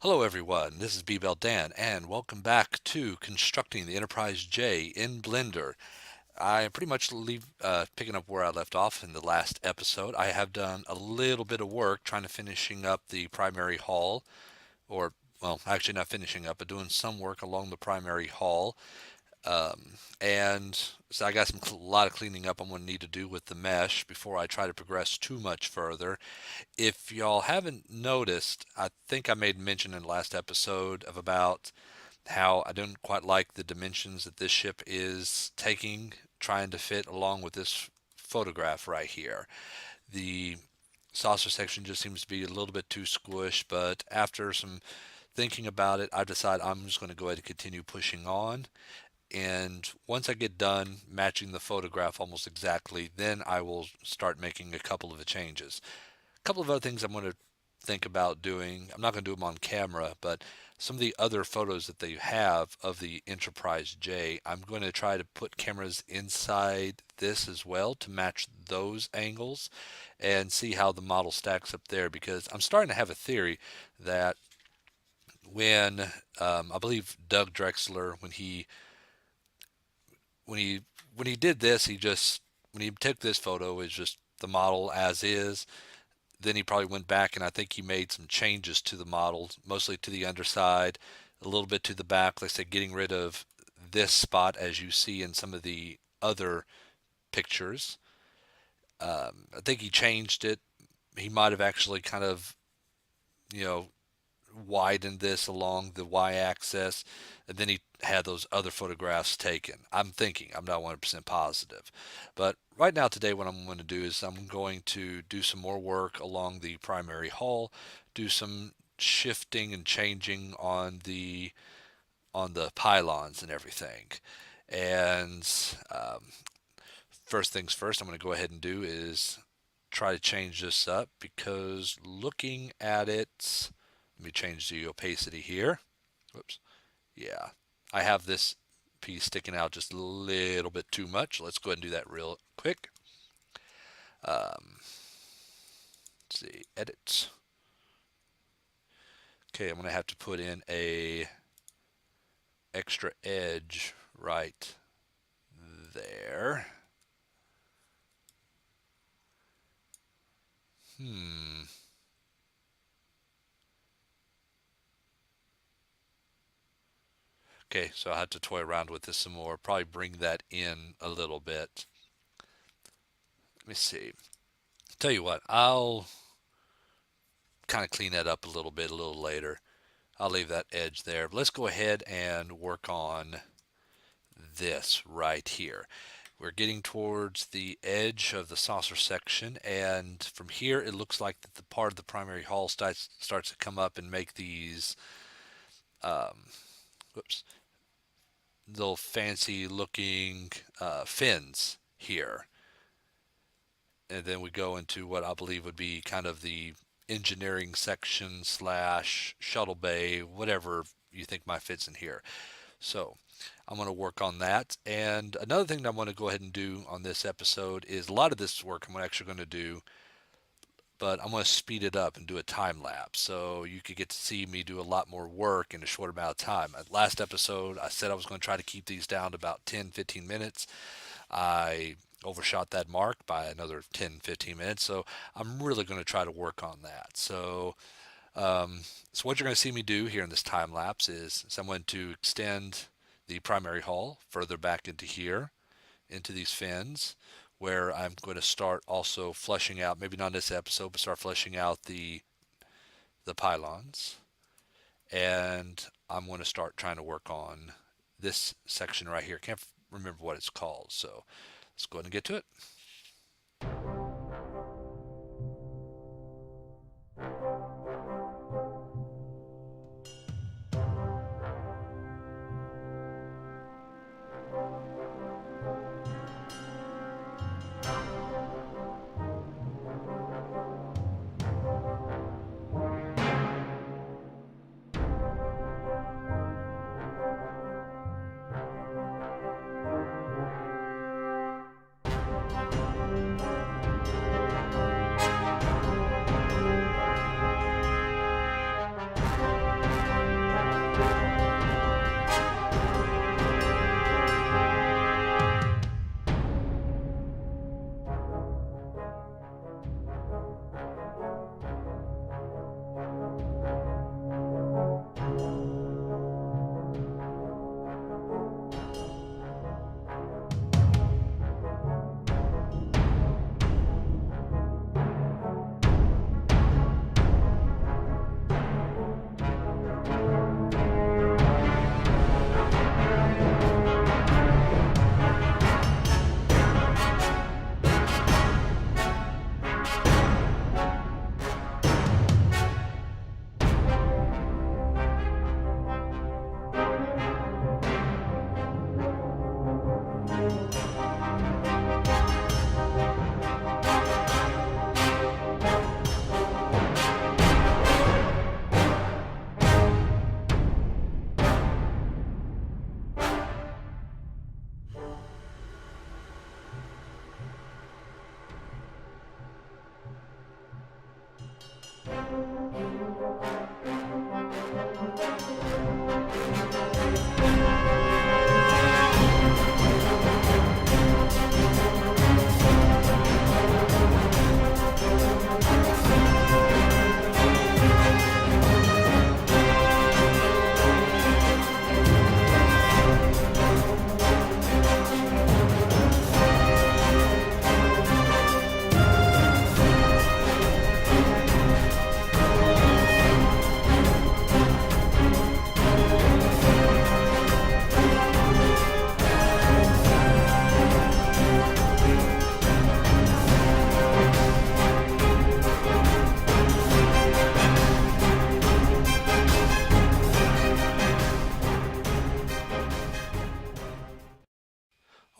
Hello everyone, this is Bbeltdan and welcome back to Constructing the Enterprise J in Blender. I pretty much picking up where I left off in the last episode. I have done a little bit of work trying to finishing up the primary hull, or well, actually not finishing up, but doing some work along the primary hull. And so I got a lot of cleaning up I'm going to need to do with the mesh before I try to progress too much further. If y'all haven't noticed, I think I made mention in the last episode of about how I don't quite like the dimensions that this ship is taking, trying to fit along with this photograph right here. The saucer section just seems to be a little bit too squished, but after some thinking about it, I decided I'm just going to go ahead and continue pushing on. And once I get done matching the photograph almost exactly, then I will start making a couple of the changes. A couple of other things I'm going to think about doing. I'm not going to do them on camera, but some of the other photos that they have of the Enterprise J, I'm going to try to put cameras inside this as well to match those angles and see how the model stacks up there, because I'm starting to have a theory that when I believe Doug Drexler, when he when he did this, he just when he took this photo, is just the model as is. Then he probably went back and I think he made some changes to the model, mostly to the underside, a little bit to the back. Let's say getting rid of this spot as you see in some of the other pictures. I think he changed it. He might have actually kind of, you know, widened this along the y-axis, and then he had those other photographs taken. I'm thinking, I'm not 100% positive. But right now today what I'm going to do is I'm going to do some more work along the primary hull, do some shifting and changing on the pylons and everything. And first things first, I'm going to go ahead and do is try to change this up, because looking at it, let me change the opacity here. Whoops. Yeah, I have this piece sticking out just a little bit too much. Let's go ahead and do that real quick. Let's see, edit. Okay, I'm going to have to put in a extra edge right there. Hmm. Okay, so I have to toy around with this some more. Probably bring that in a little bit. Let me see. Tell you what, I'll kind of clean that up a little bit a little later. I'll leave that edge there. But let's go ahead and work on this right here. We're getting towards the edge of the saucer section, and from here it looks like that the part of the primary hull starts to come up and make these um, whoops, little fancy looking fins here. And then we go into what I believe would be kind of the engineering section slash shuttle bay, whatever you think might fits in here. So I'm going to work on that. And another thing that I'm going to go ahead and do on this episode is a lot of this work I'm actually going to do, but I'm going to speed it up and do a time lapse so you could get to see me do a lot more work in a short amount of time. Last episode, I said I was going to try to keep these down to about 10-15 minutes. I overshot that mark by another 10-15 minutes, so I'm really going to try to work on that. So what you're going to see me do here in this time lapse is I'm going to extend the primary hull further back into here, into these fins, where I'm going to start also fleshing out, maybe not in this episode, but start fleshing out the pylons. And I'm going to start trying to work on this section right here. Can't remember what it's called, so let's go ahead and get to it.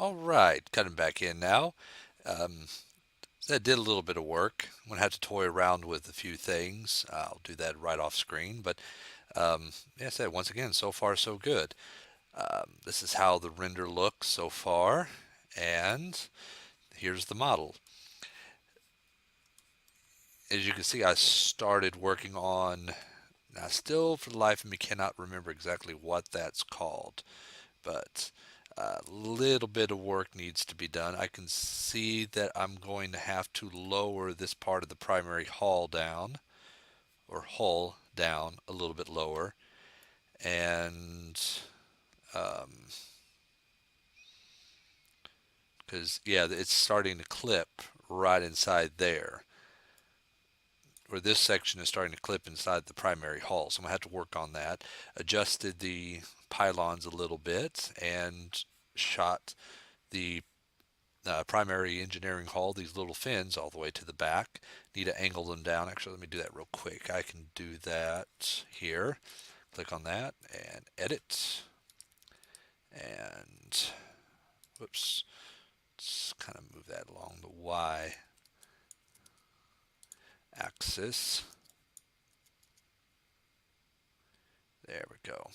All right, cutting back in now. Um, that did a little bit of work. I'm gonna have to toy around with a few things. I'll do that right off screen. But yeah, I said once again, so far so good. This is how the render looks so far, and here's the model. As you can see, I started working on. Now, still, for the life of me, cannot remember exactly what that's called, but a little bit of work needs to be done. I can see that I'm going to have to lower this part of the primary hull down, or hull down a little bit lower, and because yeah, it's starting to clip right inside there, or this section is starting to clip inside the primary hull. So I'm gonna have to work on that. Adjusted the pylons a little bit and shot the primary engineering hull, these little fins, all the way to the back. Need to angle them down. Actually, let me do that real quick. I can do that here. Click on that and edit. And whoops, let's kind of move that along the Y axis. There we go.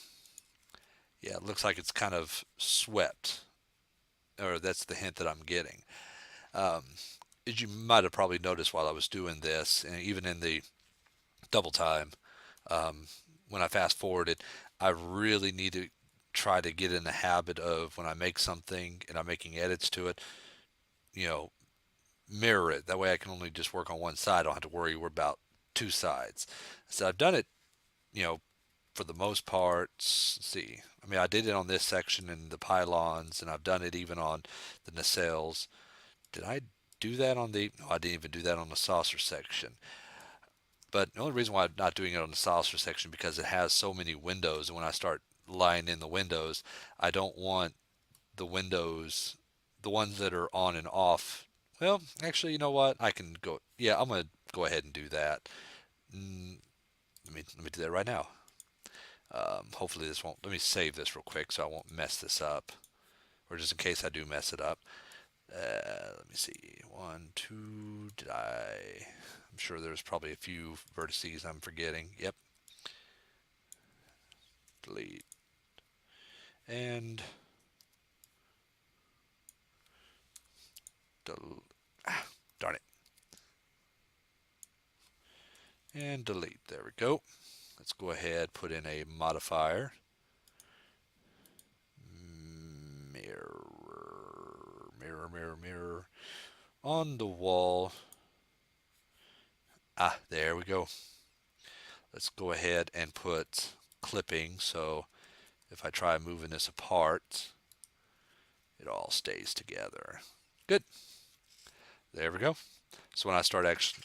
Yeah, it looks like it's kind of swept, or that's the hint that I'm getting. Um, as you might have probably noticed while I was doing this, and even in the double time, um, when I fast forwarded, I really need to try to get in the habit of when I make something and I'm making edits to it, you know, mirror it. That way I can only just work on one side. I don't have to worry about two sides. So I've done it, you know, for the most part. Let's see, I mean, I did it on this section and the pylons, and I've done it even on the nacelles. Did I do that on the? No, I didn't even do that on the saucer section. But the only reason why I'm not doing it on the saucer section because it has so many windows, and when I start laying in the windows, I don't want the windows, the ones that are on and off. Well, actually, you know what? I can go. Yeah, I'm gonna go ahead and do that. Mm, let me do that right now. Hopefully this won't. Let me save this real quick so I won't mess this up, or just in case I do mess it up. Let me see. One, two. Did I? I'm sure there's probably a few vertices I'm forgetting. Yep. Delete. And darn it. And delete. There we go. Let's go ahead, put in a modifier. Mirror, mirror, mirror, mirror. On the wall. Ah, there we go. Let's go ahead and put clipping. So if I try moving this apart, it all stays together. Good. There we go. So when I start actually,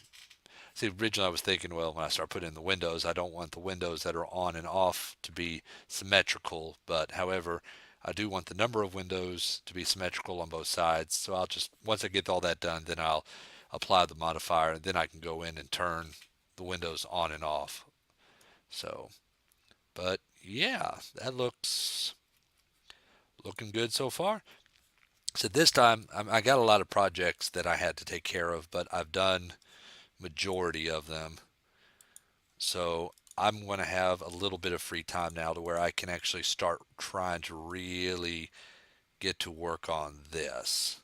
see, originally I was thinking, well, when I start putting in the windows, I don't want the windows that are on and off to be symmetrical. But however, I do want the number of windows to be symmetrical on both sides. So I'll just, once I get all that done, then I'll apply the modifier, and then I can go in and turn the windows on and off. So, but yeah, that looks looking good so far. So this time I got a lot of projects that I had to take care of, but I've done majority of them. So I'm going to have a little bit of free time now to where I can actually start trying to really get to work on this.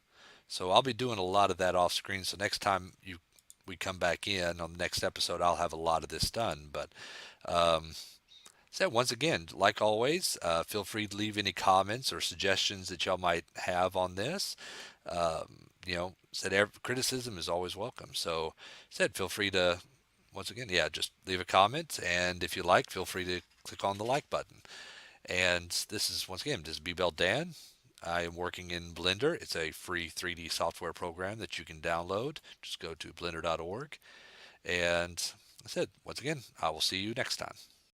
So I'll be doing a lot of that off screen. So next time we come back in on the next episode, I'll have a lot of this done. But um, so once again, like always, feel free to leave any comments or suggestions that y'all might have on this. Said criticism is always welcome. So said feel free to once again, yeah, just leave a comment, and if you like, feel free to click on the like button. And this is once again, this is Bbeltdan. I am working in Blender. It's a free 3D software program that you can download. Just go to blender.org. And I said, once again, I will see you next time.